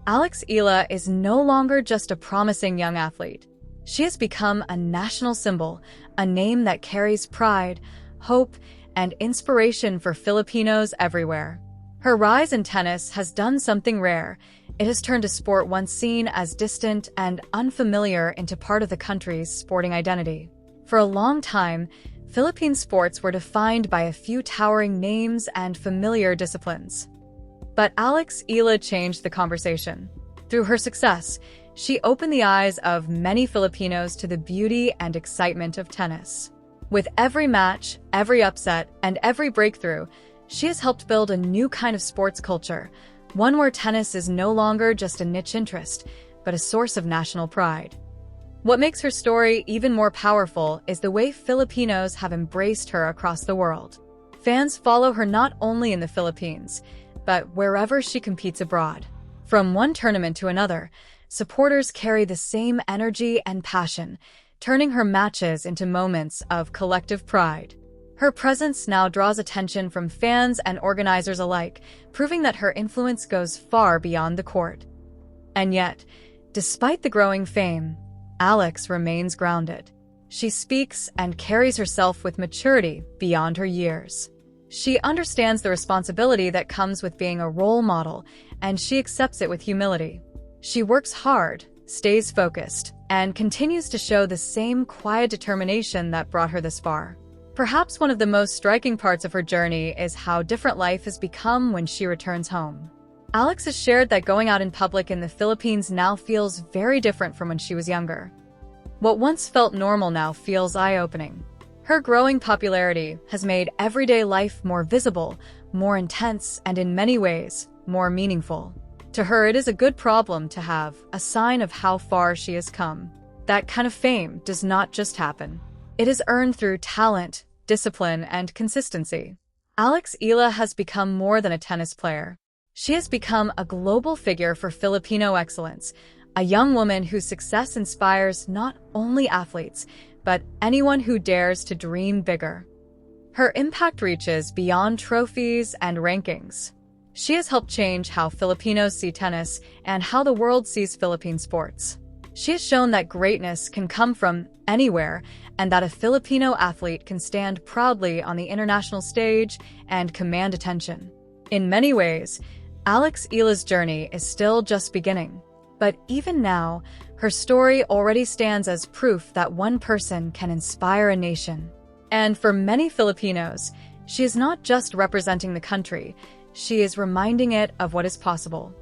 Eala is no longer just a promising young athlete. She has become a national symbol, a name that carries pride, hope, and inspiration for Filipinos everywhere. Her rise in tennis has done something rare. It has turned a sport once seen as distant and unfamiliar into part of the country's sporting identity. For a long time, Philippine sports were defined by a few towering names and familiar disciplines. But Eala changed the conversation. Through her success, she opened the eyes of many Filipinos to the beauty and excitement of tennis. With every match, every upset, and every breakthrough, she has helped build a new kind of sports culture, one where tennis is no longer just a niche interest, but a source of national pride. What makes her story even more powerful is the way Filipinos have embraced her across the world. Fans follow her not only in the Philippines, but wherever she competes abroad. From one tournament to another, supporters carry the same energy and passion, turning her matches into moments of collective pride. Her presence now draws attention from fans and organizers alike, proving that her influence goes far beyond the court. And yet, despite the growing fame, Alex remains grounded. She speaks and carries herself with maturity beyond her years. She understands the responsibility that comes with being a role model, and she accepts it with humility. She works hard, stays focused, and continues to show the same quiet determination that brought her this far. Perhaps one of the most striking parts of her journey is how different life has become when she returns home. Alex has shared that going out in public in the Philippines now feels very different from when she was younger. What once felt normal now feels eye-opening. Her growing popularity has made everyday life more visible, more intense, and in many ways, more meaningful. To her, it is a good problem to have, a sign of how far she has come. That kind of fame does not just happen. It is earned through talent, discipline, and consistency. Eala has become more than a tennis player. She has become a global figure for Filipino excellence, a young woman whose success inspires not only athletes, but anyone who dares to dream bigger. Her impact reaches beyond trophies and rankings. She has helped change how Filipinos see tennis and how the world sees Philippine sports. She has shown that greatness can come from anywhere and that a Filipino athlete can stand proudly on the international stage and command attention. In many ways, Eala's journey is still just beginning. But even now, her story already stands as proof that one person can inspire a nation. And for many Filipinos, she is not just representing the country, she is reminding it of what is possible.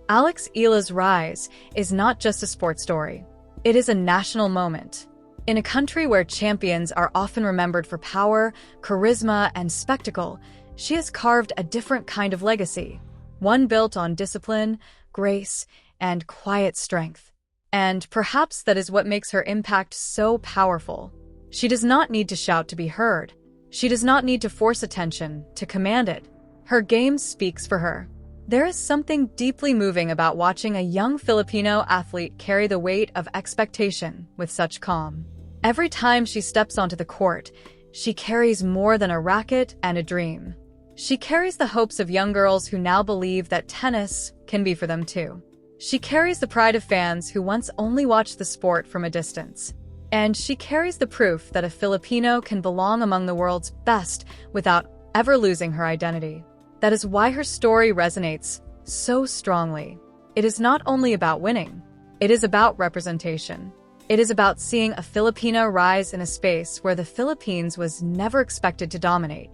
Eala's rise is not just a sports story. It is a national moment. In a country where champions are often remembered for power, charisma, and spectacle, she has carved a different kind of legacy, one built on discipline, grace, and quiet strength. And perhaps that is what makes her impact so powerful. She does not need to shout to be heard. She does not need to force attention to command it. Her game speaks for her. There is something deeply moving about watching a young Filipino athlete carry the weight of expectation with such calm. Every time she steps onto the court, she carries more than a racket and a dream. She carries the hopes of young girls who now believe that tennis can be for them too. She carries the pride of fans who once only watched the sport from a distance. And she carries the proof that a Filipino can belong among the world's best without ever losing her identity. That is why her story resonates so strongly. It is not only about winning, it is about representation. It is about seeing a Filipino rise in a space where the Philippines was never expected to dominate.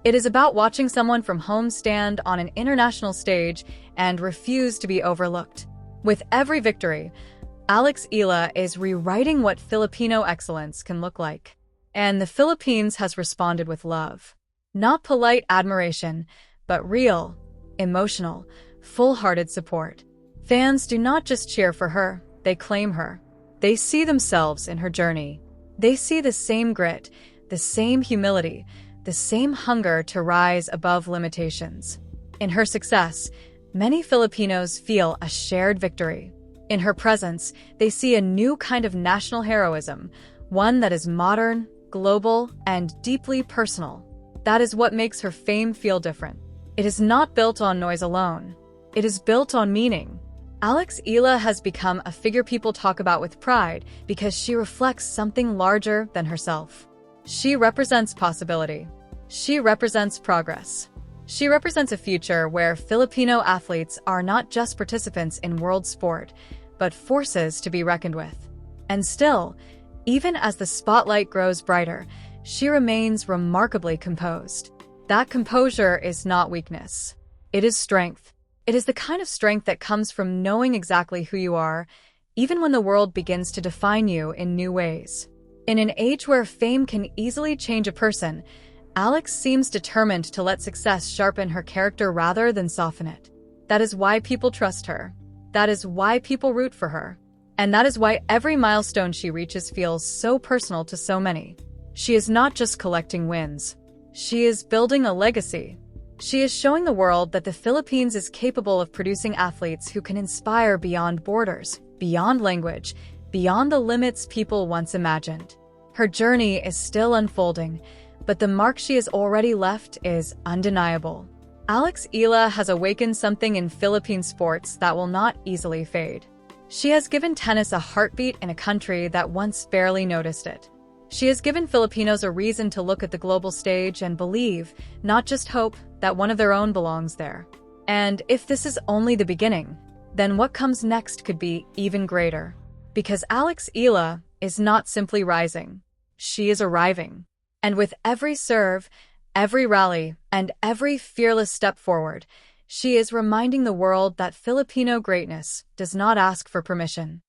It is about watching someone from home stand on an international stage and refuse to be overlooked. With every victory, Eala is rewriting what Filipino excellence can look like. And the Philippines has responded with love. Not polite admiration, but real, emotional, full-hearted support. Fans do not just cheer for her, they claim her. They see themselves in her journey. They see the same grit, the same humility, the same hunger to rise above limitations. In her success, many Filipinos feel a shared victory. In her presence, they see a new kind of national heroism, one that is modern, global, and deeply personal. That is what makes her fame feel different. It is not built on noise alone. It is built on meaning. Alex Eala has become a figure people talk about with pride because she reflects something larger than herself. She represents possibility. She represents progress. She represents a future where Filipino athletes are not just participants in world sport, but forces to be reckoned with. And still, even as the spotlight grows brighter, she remains remarkably composed. That composure is not weakness. It is strength. It is the kind of strength that comes from knowing exactly who you are, even when the world begins to define you in new ways. In an age where fame can easily change a person, Alex seems determined to let success sharpen her character rather than soften it. That is why people trust her. That is why people root for her. And that is why every milestone she reaches feels so personal to so many. She is not just collecting wins. She is building a legacy. She is showing the world that the Philippines is capable of producing athletes who can inspire beyond borders, beyond language, beyond the limits people once imagined. Her journey is still unfolding, but the mark she has already left is undeniable. Alex Eala has awakened something in Philippine sports that will not easily fade. She has given tennis a heartbeat in a country that once barely noticed it. She has given Filipinos a reason to look at the global stage and believe, not just hope, that one of their own belongs there. And if this is only the beginning, then what comes next could be even greater. Because Alex Eala is not simply rising, she is arriving. And with every serve, every rally, and every fearless step forward, she is reminding the world that Filipino greatness does not ask for permission.